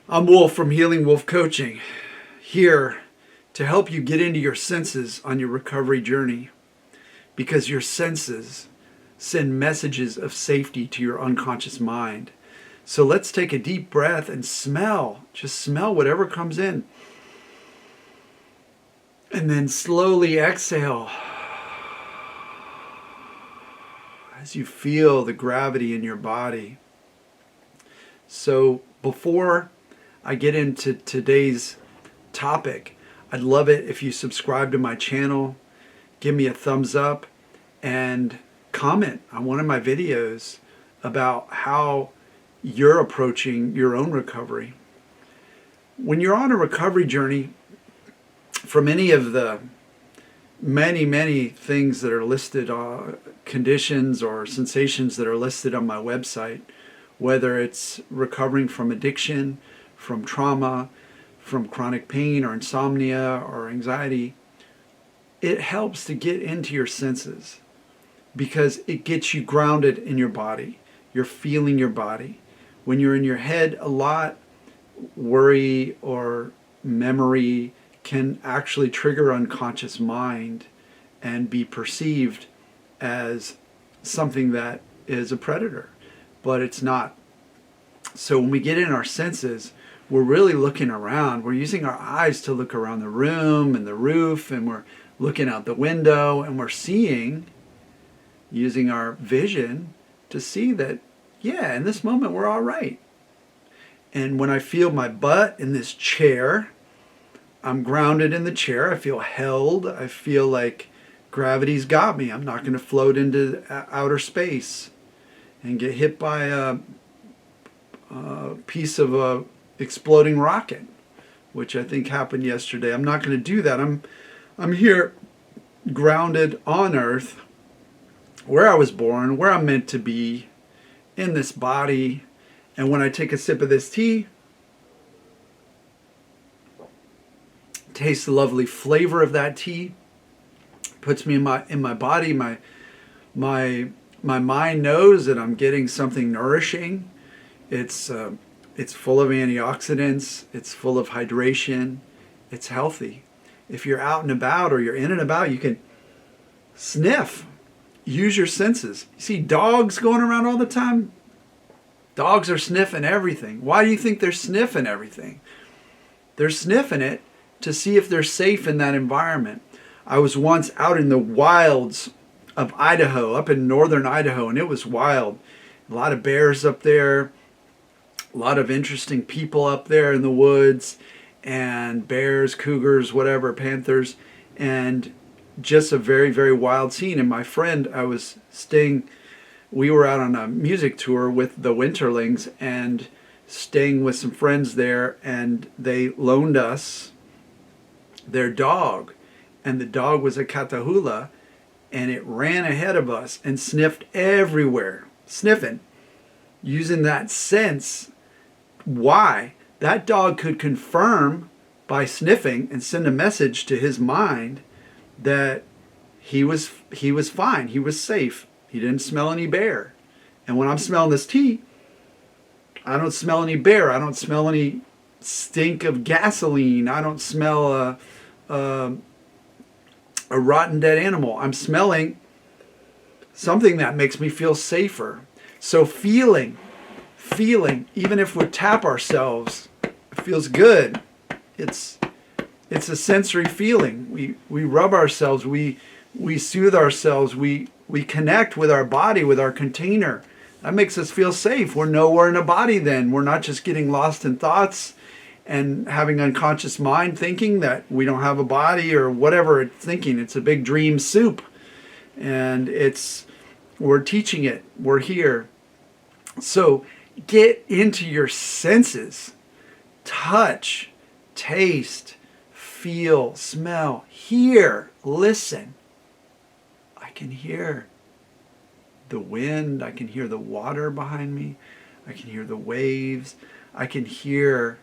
I'm Wolf from Healing Wolf Coaching, here to help you get into your senses on your recovery journey, because your senses send messages of safety to your unconscious mind. So let's take a deep breath and smell. Just smell whatever comes in. And then slowly exhale as you feel the gravity in your body. So before I get into today's topic, I'd love it if you subscribe to my channel, give me a thumbs up, and comment on one of my videos about how you're approaching your own recovery. When you're on a recovery journey, from any of the many things that are listed, conditions or sensations that are listed on my website, whether it's recovering from addiction, from trauma, from chronic pain or insomnia or anxiety, it helps to get into your senses because it gets you grounded in your body. You're feeling your body. When you're in your head a lot, worry or memory can actually trigger unconscious mind and be perceived as something that is a predator, but it's not. So when we get in our senses, we're really looking around. We're using our eyes to look around the room and the roof, and we're looking out the window, and we're seeing, using our vision to see that, yeah, in this moment we're all right. And when I feel my butt in this chair, I'm grounded in the chair. I feel held. I feel like gravity's got me. I'm not going to float into outer space and get hit by a piece of a exploding rocket, which I think happened yesterday. I'm not going to do that. I'm here grounded on earth, where I was born, where I'm meant to be, in this body. And when I take a sip of this tea, taste the lovely flavor of that tea, puts me in my body. My mind knows that I'm getting something nourishing. It's full of antioxidants. It's full of hydration. It's healthy. If you're out and about or you're in and about, you can sniff. Use your senses. You see dogs going around all the time? Dogs are sniffing everything. Why do you think they're sniffing everything? They're sniffing it to see if they're safe in that environment. I was once out in the wilds of Idaho, up in northern Idaho, and it was wild. A lot of bears up there, a lot of interesting people up there in the woods, and bears, cougars, whatever, panthers, and just a very wild scene. And my friend, we were out on a music tour with the Winterlings and staying with some friends there, and they loaned us their dog, and the dog was a Catahoula, and it ran ahead of us and sniffed everywhere, sniffing, using that sense. Why? That dog could confirm by sniffing and send a message to his mind that he was fine, he was safe, he didn't smell any bear. And when I'm smelling this tea, I don't smell any bear, I don't smell any stink of gasoline, I don't smell a rotten dead animal. I'm smelling something that makes me feel safer. So feeling, even if we tap ourselves, it feels good. It's a sensory feeling. We rub ourselves, we soothe ourselves, we connect with our body, with our container. That makes us feel safe. We're nowhere in a body then. We're not just getting lost in thoughts and having unconscious mind thinking that we don't have a body or whatever it's thinking. It's a big dream soup. And we're teaching it. We're here. So get into your senses. Touch, taste, feel, smell, hear, listen. I can hear the wind. I can hear the water behind me. I can hear the waves. I can hear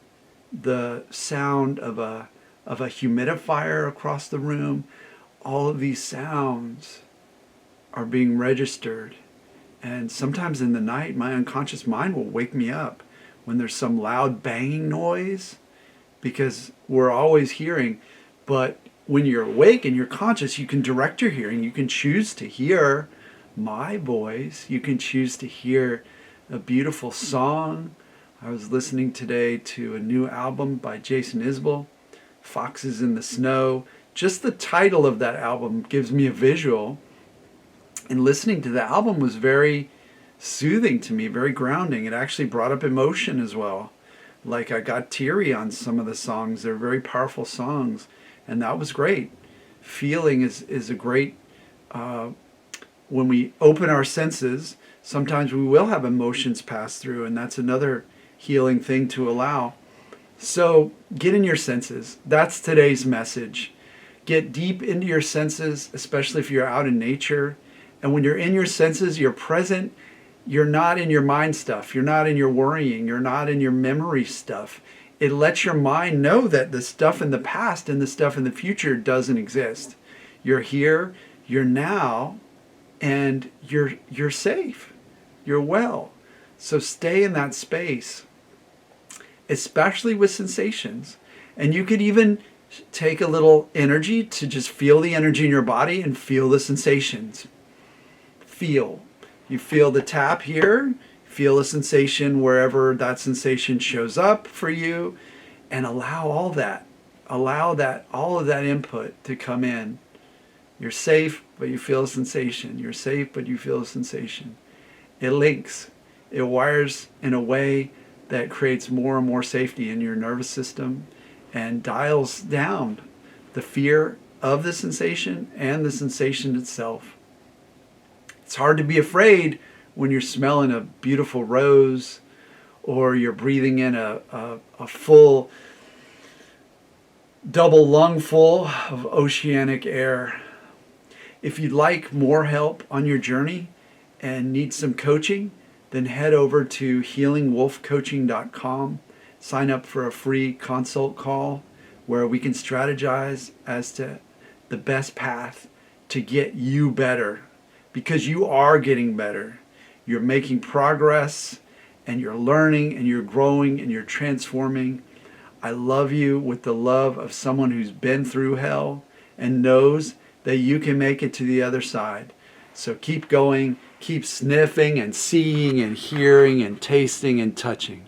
the sound of a humidifier across the room. All of these sounds are being registered. And sometimes in the night, my unconscious mind will wake me up when there's some loud banging noise, because we're always hearing. But when you're awake and you're conscious, you can direct your hearing. You can choose to hear my voice. You can choose to hear a beautiful song. I was listening today to a new album by Jason Isbell, Foxes in the Snow. Just the title of that album gives me a visual. And listening to the album was very soothing to me, very grounding. It actually brought up emotion as well. Like I got teary on some of the songs. They're very powerful songs. And that was great. Feeling is a great, when we open our senses, sometimes we will have emotions pass through, and that's another healing thing to allow. So get in your senses. That's today's message. Get deep into your senses, especially if you're out in nature. And when you're in your senses, you're present. You're not in your mind stuff. You're not in your worrying. You're not in your memory stuff. It lets your mind know that the stuff in the past and the stuff in the future doesn't exist. You're here, you're now, and you're safe. You're well. So stay in that space, especially with sensations. And you could even take a little energy to just feel the energy in your body and feel the sensations. Feel. You feel the tap here. Feel a sensation wherever that sensation shows up for you, and allow all that. All of that input to come in. You're safe, but you feel a sensation. You're safe, but you feel a sensation. It links. It wires in a way that creates more and more safety in your nervous system and dials down the fear of the sensation and the sensation itself. It's hard to be afraid when you're smelling a beautiful rose, or you're breathing in a full double lungful of oceanic air. If you'd like more help on your journey and need some coaching, then head over to healingwolfcoaching.com. Sign up for a free consult call where we can strategize as to the best path to get you better, because you are getting better. You're making progress, and you're learning, and you're growing, and you're transforming. I love you with the love of someone who's been through hell and knows that you can make it to the other side. So keep going, keep sniffing and seeing and hearing and tasting and touching.